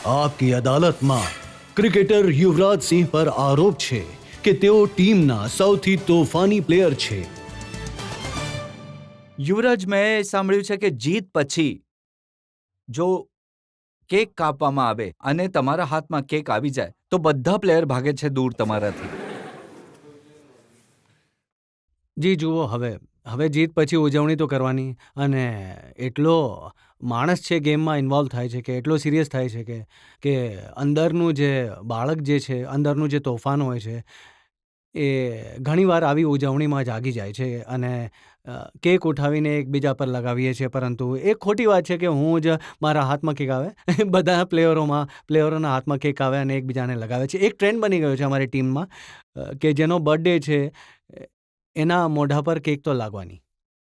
આપકી અદાલતમાં ક્રિકેટર યુવરાજ સિંહ પર આરોપ છે કે તેઓ ટીમના સૌથી તોફાની પ્લેયર છે. યુવરાજ, મેં સાંભળ્યું છે કે જીત પછી જો કેક કાપવામાં આવે અને તમારા હાથમાં કેક આવી જાય તો બધા પ્લેયર ભાગે છે દૂર તમારાથી. જી જુઓ, હવે જીત પછી ઉજવણી તો કરવાની, અને એટલો માણસ છે ગેમમાં ઇન્વોલ્વ થાય છે કે એટલો સિરિયસ થાય છે કે અંદરનું જે બાળક જે છે, અંદરનું જે તોફાન હોય છે, એ ઘણીવાર આવી ઉજવણીમાં જાગી જાય છે અને કેક ઉઠાવીને એકબીજા પર લગાવીએ છીએ. પરંતુ એક ખોટી વાત છે કે હું જ મારા હાથમાં કેક આવે, બધા પ્લેયરોના હાથમાં કેક આવે અને એકબીજાને લગાવે છે. એક ટ્રેન્ડ બની ગયો છે અમારી ટીમમાં કે જેનો બર્થડે છે એના મોઢા પર કેક તો લાગવાની.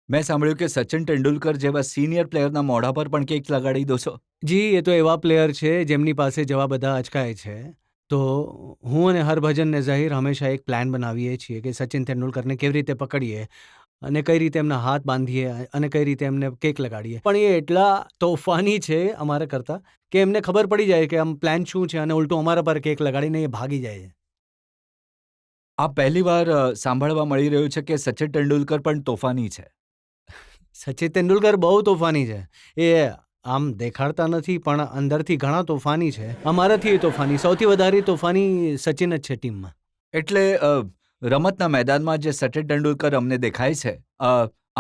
મેં સાંભળ્યું કે સચિન તેંડુલકર જેવા સિનિયર પ્લેયરના મોઢા પર પણ કેક લગાડી દો છો. જી, એ તો એવા પ્લેયર છે જેમની પાસે જવા બધા અચકાય છે. તો હું અને હરભજન ને ઝહીર હંમેશા એક પ્લાન બનાવીએ છીએ કે સચિન તેંડુલકરને કેવી રીતે પકડીએ અને કઈ રીતે એમના હાથ બાંધીએ અને કઈ રીતે એમને કેક લગાડીએ. પણ એ એટલા તોફાની છે અમારા કરતાં કે એમને ખબર પડી જાય કે આમ પ્લાન શું છે અને ઉલટું અમારા પર કેક લગાડીને એ ભાગી જાય છે. આ પહેલી વાર સાંભળવા મળી રહ્યું છે કે સચિન તેંડુલકર પણ તોફાની છે. સચિન તેંડુલકર બહુ તોફાની છે. એ આમ દેખાડતા નથી પણ અંદરથી ઘણા તોફાની છે. અમારાથી તોફાની, સૌથી વધારે તોફાની સચિન જ છે ટીમમાં. એટલે રમતના મેદાનમાં જે સચિન તેંડુલકર અમને દેખાય છે,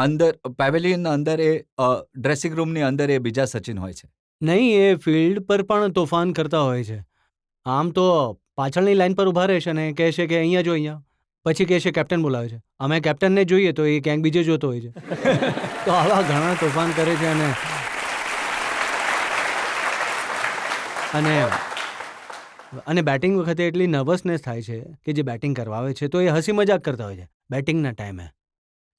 અંદર પેવેલિયનના અંદર એ ડ્રેસિંગ રૂમની અંદર એ બીજા સચિન હોય છે. નહીં, એ ફિલ્ડ પર પણ તોફાન કરતા હોય છે. આમ તો પાછળની લાઈન પર ઊભા રહેશે ને કહેશે કે અહીંયા જો અહીંયા, પછી કહેશે કેપ્ટન બોલાવે છે. અમે કેપ્ટનને જોઈએ તો એ ક્યાંક બીજે જોતો હોય છે. તો આવા ઘણા તોફાન કરે છે અને બેટિંગ વખતે એટલી નર્વસનેસ થાય છે કે જે બેટિંગ કરવા આવે છે તો એ હસી મજાક કરતા હોય છે બેટિંગના ટાઈમે.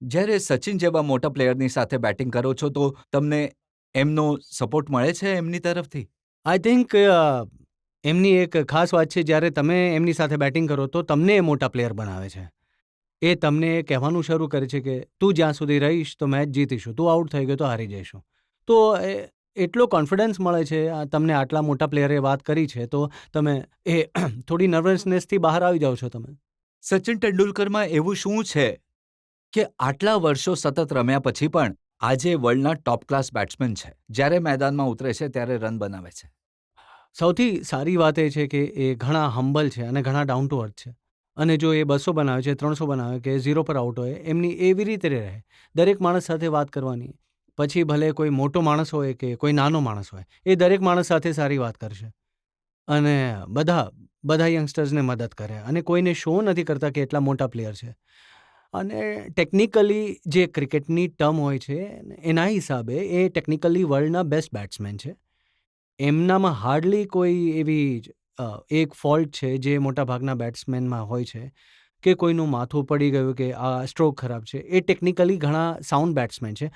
જ્યારે સચિન જેવા મોટા પ્લેયરની સાથે બેટિંગ કરો છો તો તમને એમનો સપોર્ટ મળે છે એમની તરફથી? આઈ થિંક એમની એક ખાસ વાત છે, જ્યારે તમે એમની સાથે બેટિંગ કરો તો તમને એ મોટા પ્લેયર બનાવે છે. એ તમને કહેવાનું શરૂ કરે છે કે તું જ્યાં સુધી રહીશ તો મેચ જીતીશું, તું આઉટ થઈ ગયો તો હારી જઈશું. તો એટલો કોન્ફિડન્સ મળે છે. તમને આટલા મોટા પ્લેયરે વાત કરી છે તો તમે એ થોડી નર્વસનેસથી બહાર આવી જાઓ છો તમે. સચિન તેંડુલકરમાં એવું શું છે કે આટલા વર્ષો સતત રમ્યા પછી પણ આજે વર્લ્ડના ટોપ ક્લાસ બેટ્સમેન છે, જ્યારે મેદાનમાં ઉતરે છે ત્યારે રન બનાવે છે? સૌથી સારી વાત એ છે કે એ ઘણા હમ્બલ છે અને ઘણા ડાઉન ટુ અર્થ છે. અને જો એ 200 બનાવે છે, 300 બનાવે કે 0 પર આઉટ હોય, એમની એવી રીતે રહે. દરેક માણસ સાથે વાત કરવાની. પછી ભલે કોઈ મોટો માણસ હોય કે કોઈ નાનો માણસ હોય, એ દરેક માણસ સાથે સારી વાત કરશે. અને બધા યંગસ્ટર્સને મદદ કરે અને કોઈને શો નથી કરતા કે એટલા મોટા પ્લેયર છે. અને ટેકનિકલી જે ક્રિકેટની ટર્મ હોય છે એના હિસાબે એ ટેકનિકલી વર્લ્ડના બેસ્ટ બેટ્સમેન છે. એમનામાં હાર્ડલી કોઈ એવી એક ફોલ્ટ છે જે મોટાભાગના બેટ્સમેનમાં હોય છે કે કોઈનું માથું પડી ગયું કે આ સ્ટ્રોક ખરાબ છે. એ ટેકનિકલી ઘણા સાઉન્ડ બેટ્સમેન છે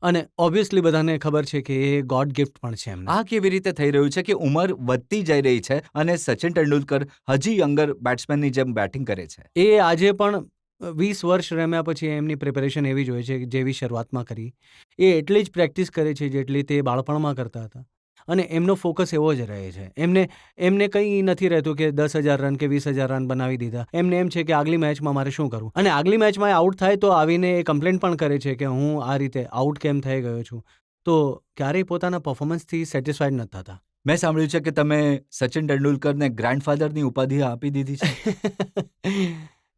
અને ઓબ્વિયસલી બધાને ખબર છે કે એ ગોડ ગિફ્ટ પણ છે એમને. આ કેવી રીતે થઈ રહ્યું છે કે ઉંમર વધતી જઈ રહી છે અને સચિન તેંડુલકર હજી યંગર બેટ્સમેનની જેમ બેટિંગ કરે છે? એ આજે પણ 20 વર્ષ રમ્યા પછી એમની પ્રિપેરેશન એવી જ હોય છે જેવી શરૂઆતમાં કરી. એ એટલી જ પ્રેક્ટિસ કરે છે જેટલી તે બાળપણમાં કરતા હતા. અને એમનો ફોકસ એવો જ રહે છે. એમને કંઈ નથી રહેતું કે 10,000 રન કે 20,000 રન બનાવી દીધા. એમને એમ છે કે આગલી મેચમાં મારે શું કરવું. અને આગલી મેચમાં એ આઉટ થાય તો આવીને એ કમ્પ્લેન પણ કરે છે કે હું આ રીતે આઉટ કેમ થઈ ગયો છું. તો ક્યારેય પોતાના પરફોર્મન્સથી સેટિસ્ફાઈડ નથી થતા. મેં સાંભળ્યું છે કે તમે સચિન તેંડુલકરને ગ્રાન્ડફાધરની ઉપાધિ આપી દીધી છે.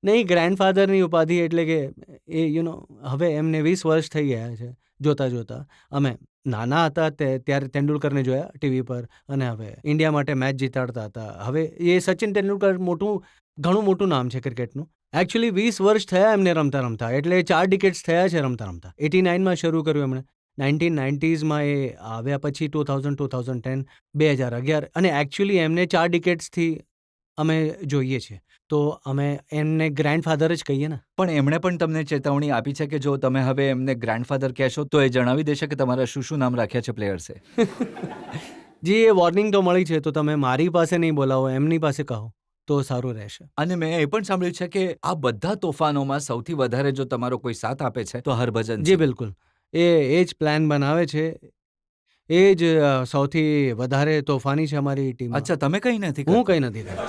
નહીં, ગ્રેન્ડફાધરની ઉપાધિ એટલે કે એ હવે એમને 20 વર્ષ થઈ ગયા છે જોતા. અમે નાના હતા ત્યારે તેંડુલકરને જોયા ટીવી પર અને હવે ઇન્ડિયા માટે મેચ જીતાડતા હતા. હવે એ સચિન તેંડુલકર ઘણું મોટું નામ છે ક્રિકેટનું. એકચ્યુઅલી 20 વર્ષ થયા એમને રમતા એટલે 4 ડિકેટ્સ થયા છે રમતા. 89માં શરૂ કર્યું એમણે. 1990sમાં એ આવ્યા પછી 2000, 2010, 2011 અને એકચ્યુઅલી એમને 4 ડિકેટ્સથી અમે જોઈએ છીએ. તો અમે એમને ગ્રેન્ડફાધર જ કહીએ ને. પણ એમણે પણ તમને ચેતવણી આપી છે કે જો તમે હવે એમને ગ્રાન્ડફાધર કહેશો તો એ જણાવી દેશે કે તમારા શું નામ રાખ્યા છે પ્લેયર્સે? જી, એ વોર્નિંગ તો મળી છે. તો તમે મારી પાસે નહીં બોલાવો, એમની પાસે કહો તો સારું રહેશે. અને મેં એ પણ સાંભળ્યું છે કે આ બધા તોફાનોમાં સૌથી વધારે જો તમારો કોઈ સાથ આપે છે તો હરભજન છે. જી બિલકુલ. એ જ પ્લાન બનાવે છે. એ જ સૌથી વધારે તોફાની છે અમારી ટીમમાં. અચ્છા, તમે કંઈ નથી હું કરતા? કંઈ નથી કરતો.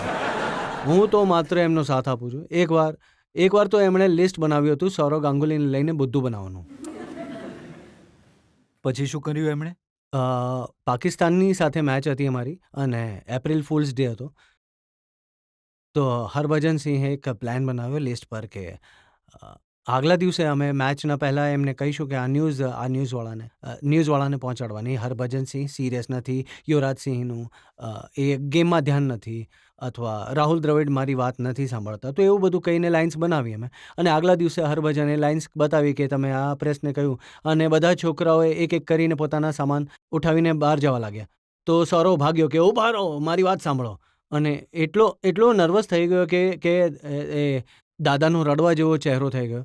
હું તો માત્ર એમનો સાથ આપું છું. એકવાર તો એમણે લિસ્ટ બનાવ્યું હતું સૌરવ ગાંગુલીને લઈને બુદ્ધુ બનાવવાનું. પછી શું કર્યું એમણે? પાકિસ્તાનની સાથે મેચ હતી અમારી અને એપ્રિલ ફૂલ્સ ડે હતો. તો હરભજન સિંહે એક પ્લાન બનાવ્યો લિસ્ટ પર કે આગલા દિવસે અમે મેચના પહેલાં એમને કહીશું કે આ ન્યૂઝવાળાને પહોંચાડવાની. હરભજન સિંહ સિરિયસ નથી, યુવરાજ સિંહનું એ ગેમમાં ધ્યાન નથી, અથવા રાહુલ દ્રવિડ મારી વાત નથી સાંભળતા. તો એવું બધું કહીને લાઇન્સ બનાવી અમે, અને આગલા દિવસે હરભજને લાઇન્સ બતાવી કે તમે આ પ્રેસને કહ્યું, અને બધા છોકરાઓએ એક એક કરીને પોતાના સામાન ઉઠાવીને બહાર જવા લાગ્યા. તો સૌરવ ભાગ્યો કે ઊભા રહો, મારી વાત સાંભળો. અને એટલો નર્વસ થઈ ગયો કે એ દાદાનો રડવા જેવો ચહેરો થઈ ગયો.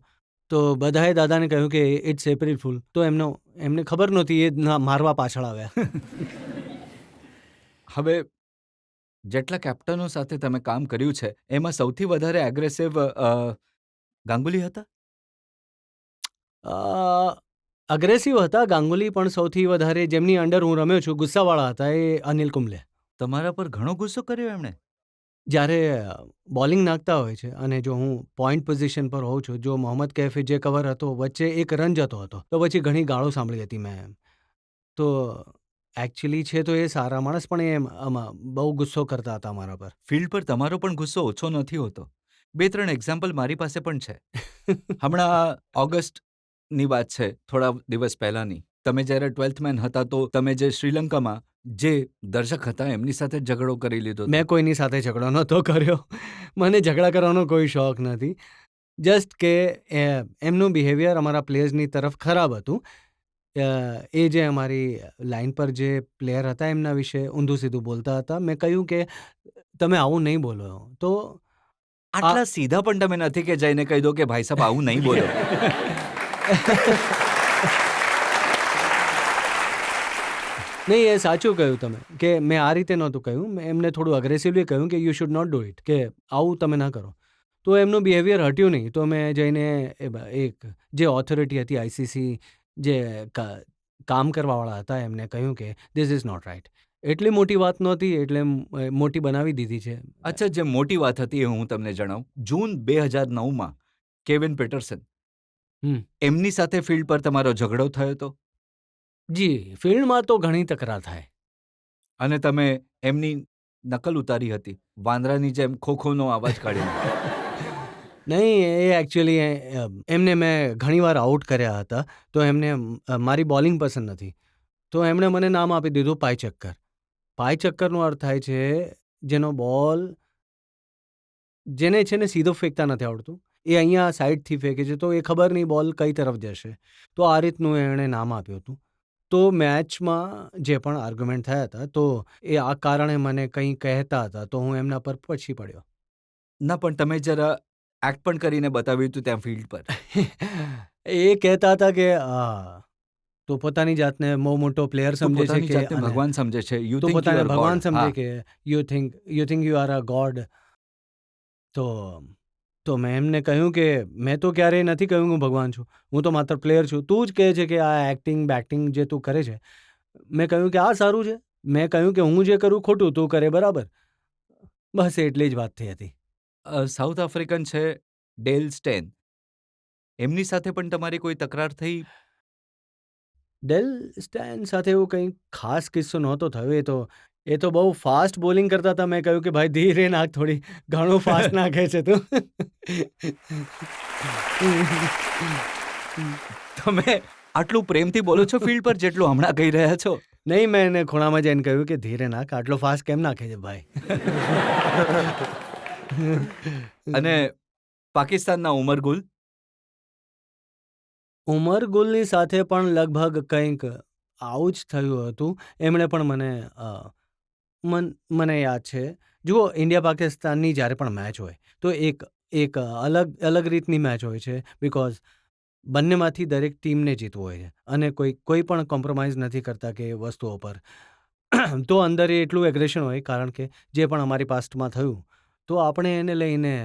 તો બધાએ દાદાને કહ્યું કે ઇટ્સ એપ્રિલ ફૂલ. તો એમને ખબર નહોતી, એ મારવા પાછળ આવ્યા. હવે જેટલા કેપ્ટનો સાથે તમે કામ કર્યું છે એમાં સૌથી વધારે એગ્રેસિવ ગાંગુલી હતા? અગ્રેસિવ હતા ગાંગુલી, પણ સૌથી વધારે જેમની અંડર હું રમ્યો છું ગુસ્સાવાળા હતા એ અનિલ કુંબલે. તમારા પર ઘણો ગુસ્સો કર્યો એમણે? જ્યારે બોલિંગ નાખતા હોય છે અને જો હું પોઈન્ટ પોઝિશન પર હોઉં છું, જો મોહમ્મદ કૈફે જે કવર હતો વચ્ચે એક રન જતો હતો, તો પછી ઘણી ગાળો સાંભળી હતી મેં. તો એકચ્યુઅલી છે તો એ સારા માણસ, પણ એ બહુ ગુસ્સો કરતા હતા મારા પર. ફિલ્ડ પર તમારો પણ ગુસ્સો ઓછો નથી હોતો. 2-3 એક્ઝામ્પલ મારી પાસે પણ છે. હમણાં ઓગસ્ટની વાત છે, થોડા દિવસ પહેલાની. તમે જ્યારે 12th મેન હતા તો તમે જે શ્રીલંકામાં જે દર્શક હતા એમની સાથે ઝઘડો કરી લીધો હતો. મેં કોઈની સાથે ઝઘડો નહોતો કર્યો. મને ઝઘડા કરવાનો કોઈ શોખ નથી. જસ્ટ કે એમનું બિહેવિયર અમારા પ્લેયર્સની તરફ ખરાબ હતું. એ જે અમારી લાઇન પર જે પ્લેયર હતા એમના વિશે ઊંધું સીધું બોલતા હતા. મેં કહ્યું કે તમે આવું નહીં બોલો. તો આટલા સીધા પણ તમે નથી કે જઈને કહી દો કે ભાઈ સાહેબ આવું નહીં બોલો. નહીં, એ સાચું કહ્યું તમે, કે મેં આ રીતે નહોતું કહ્યું. મેં એમને થોડું અગ્રેસિવલી કહ્યું કે you should not do it, કે આવું તમે ના કરો. તો એમનું બિહેવિયર હટ્યું નહીં. તો મેં જઈને એક જે ઓથોરિટી હતી આઈસીસી, જે કામ કરવાવાળા હતા, એમને કહ્યું કે ધીસ ઇઝ નોટ રાઇટ. એટલી મોટી વાત નહોતી, એટલે મોટી બનાવી દીધી છે. અચ્છા, જે મોટી વાત હતી એ હું તમને જણાવું. જૂન 2009માં કેવિન પીટરસન, એમની સાથે ફિલ્ડ પર તમારો ઝઘડો થયો હતો? જી, ફિલ્ડમાં તો ઘણી તકરાર થાય. અને તમે એમની નકલ ઉતારી હતી, વાંદરાની જેમ ખોખોનો અવાજ કાઢીને. નહીં, એ એકચ્યુઅલી એમને મેં ઘણીવાર આઉટ કર્યા હતા. તો એમને મારી બોલિંગ પસંદ નથી. તો એમણે મને નામ આપી દીધું પાઈ ચક્કર. પાઈ ચક્કરનો અર્થ થાય છે જેનો બોલ, જેને છે ને સીધો ફેંકતા નથી આવડતું, એ અહીંયા સાઈડથી ફેંકે છે, તો એ ખબર નહીં બોલ કઈ તરફ જશે. તો આ રીતનું એણે નામ આપ્યું હતું. તો મેચમાં જે પણ આર્ગ્યુમેન્ટ થયા હતા, તો એ આ કારણે મને કંઈ કહેતા હતા, તો હું એમના પર પછી પડ્યો. ના, પણ તમે જરા એક્ટ પણ કરીને બતાવ્યું હતું ત્યાં ફિલ્ડ પર. એ કહેતા હતા કે તો પોતાની જાતને બહુ મોટો પ્લેયર સમજે છે, કે ભગવાન સમજે છે. તો પોતાને ભગવાન સમજે કે you think you are a God. તો મેં એમને કહ્યું કે મેં તો ક્યારેય નથી કહ્યું હું ભગવાન છું. હું તો માત્ર પ્લેયર છું. તું જ કહે છે કે આ એક્ટિંગ બેક્ટિંગ જે તું કરે છે. મેં કહ્યું કે આ સારું છે. મેં કહ્યું કે હું જે કરું ખોટું, તું કરે બરાબર. બસ એટલી જ વાત થઈ હતી. સાઉથ આફ્રિકન છે ડેલ સ્ટેન, એમની સાથે પણ તમારી કોઈ તકરાર થઈ? ડેલ સ્ટેન સાથે એવું કંઈ ખાસ કિસ્સો નહોતો થયો. એ તો બહુ ફાસ્ટ બોલિંગ કરતા હતા. મેં કહ્યું કે ભાઈ ધીરે નાખ, થોડી ઘણું ફાસ્ટ નાખે છે તું. તમે આટલું પ્રેમથી બોલો છો ફિલ્ડ પર જેટલું હમણાં કહી રહ્યા છો? નહીં, મેં એને ખૂણામાં જઈને કહ્યું કે ધીરે નાખ, આટલો ફાસ્ટ કેમ નાખે છે ભાઈ. અને પાકિસ્તાનના ઉમર ગુલ? ઉમર ગુલની સાથે પણ લગભગ કંઈક આવું જ થયું હતું. એમણે પણ મને યાદ છે, જુઓ, ઇન્ડિયા પાકિસ્તાનની જ્યારે પણ મેચ હોય તો એક અલગ રીતની મેચ હોય છે, બિકોઝ બંનેમાંથી દરેક ટીમને જીતવું હોય છે, અને કોઈ પણ કોમ્પ્રોમાઇઝ નથી કરતા કે વસ્તુઓ પર. તો અંદર એટલું એગ્રેશન હોય, કારણ કે જે પણ અમારી પાસ્ટમાં થયું, તો આપણે એને લઈને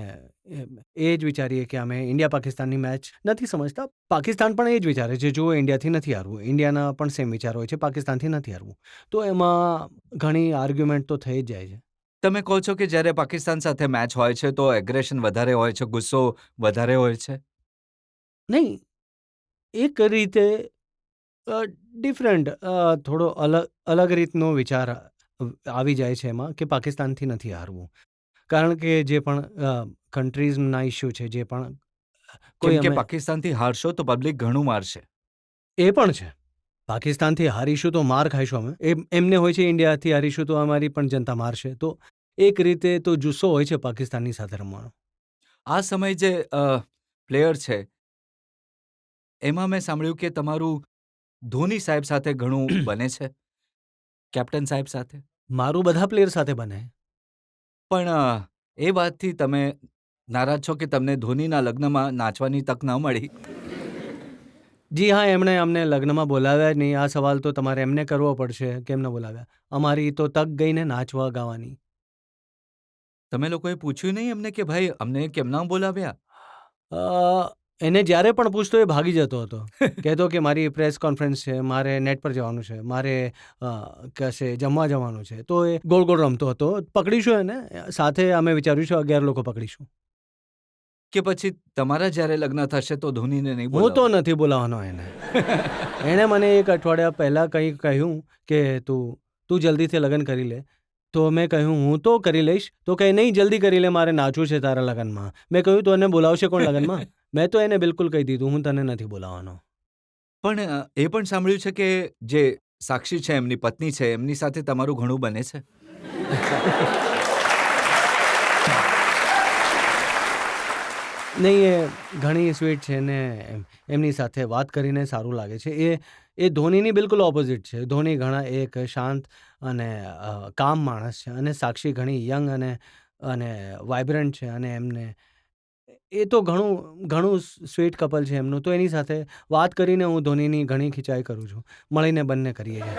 એ જ વિચારીએ કે અમે ઇન્ડિયા પાકિસ્તાનની મેચ નથી સમજતા. પાકિસ્તાન પણ એ જ વિચારે છે, જો ઇન્ડિયાથી નથી હારવું. ઇન્ડિયાના પણ સેમ વિચાર હોય છે, પાકિસ્તાનથી નથી હારવું. તો એમાં ઘણી આર્ગ્યુમેન્ટ તો થઈ જ જાય છે. તમે કહો છો કે જ્યારે પાકિસ્તાન સાથે મેચ હોય છે તો એગ્રેશન વધારે હોય છે, ગુસ્સો વધારે હોય છે. નહીં, એક રીતે ડિફરન્ટ, થોડો અલગ રીતનો વિચાર આવી જાય છે એમાં કે પાકિસ્તાનથી નથી હારવું. કારણ કે જે પણ કન્ટ્રીઝના ઇસ્યુ છે, જે પણ કોઈ કેમ કે અમે પાકિસ્તાનથી હારશો તો પબ્લિક ઘણું મારશે. એ પણ છે. પાકિસ્તાનથી હારીશું તો માર ખાઈશું અમે. એમને હોય છે ઇન્ડિયાથી હારીશું તો અમારી પણ જનતા મારશે. તો એક રીતે તો જુસ્સો હોય છે પાકિસ્તાનની સાથે રમવાનો. આ સમયે જે પ્લેયર છે એમાં મેં સાંભળ્યું કે તમારું ધોની સાહેબ સાથે ઘણું બને છે, કેપ્ટન સાહેબ સાથે. મારું બધા પ્લેયર સાથે બને. પણ એ વાતથી તમે નારાજ છો કે તમને ધોનીના લગ્નમાં નાચવાની તક ન મળી? જી હા, એમણે અમને લગ્નમાં બોલાવ્યા જ નહીં. આ સવાલ તો તમારે એમને કરવો પડશે, કેમ ન બોલાવ્યા. અમારી તો તક ગઈ ને નાચવા ગાવાની. તમે લોકોએ પૂછ્યું નહીં એમને કે ભાઈ અમને કેમ ના બોલાવ્યા? એને જ્યારે પણ પૂછતો એ ભાગી જતો હતો. કહેતો કે મારી પ્રેસ કોન્ફરન્સ છે, મારે નેટ પર જવાનું છે, મારે કશે જમવા જવાનું છે. તો એ ગોળ ગોળ રમતો હતો. પકડીશું એને, સાથે અમે વિચાર્યું છે 11 લોકો પકડીશું. કે પછી તમારા જ્યારે લગ્ન થશે તો ધોનીને નહીં હું તો બોલાવો? નથી બોલાવવાનો એને. એણે મને એક અઠવાડિયા પહેલાં કંઈક કહ્યું કે તું જલ્દીથી લગ્ન કરી લે. તો મેં કહ્યું હું તો કરી લઈશ. તો કહે નહીં, જલ્દી કરી લે, મારે નાચવું છે તારા લગ્નમાં. મેં કહ્યું તો એને બોલાવશે કોણ લગ્નમાં? મેં તો એને બિલકુલ કહી દીધું હું તને નથી બોલાવવાનો. પણ એ પણ સાંભળ્યું છે કે જે સાક્ષી છે એમની પત્ની છે એમની સાથે તમારું ઘણું બને છે. નહીં, એ ઘણી સ્વીટ છે ને એમની સાથે વાત કરીને સારું લાગે છે. એ ધોનીની બિલકુલ ઓપોઝિટ છે. ધોની ઘણા એક શાંત અને કામ માણસ છે અને સાક્ષી ઘણી યંગ અને વાઇબ્રન્ટ છે અને એમને એ તો ઘણું સ્વીટ કપલ છે એમનું. તો એની સાથે વાત કરીને હું ધોનીની ઘણી ખિંચાઈ કરું છું. મળીને બંને કરીએ છીએ.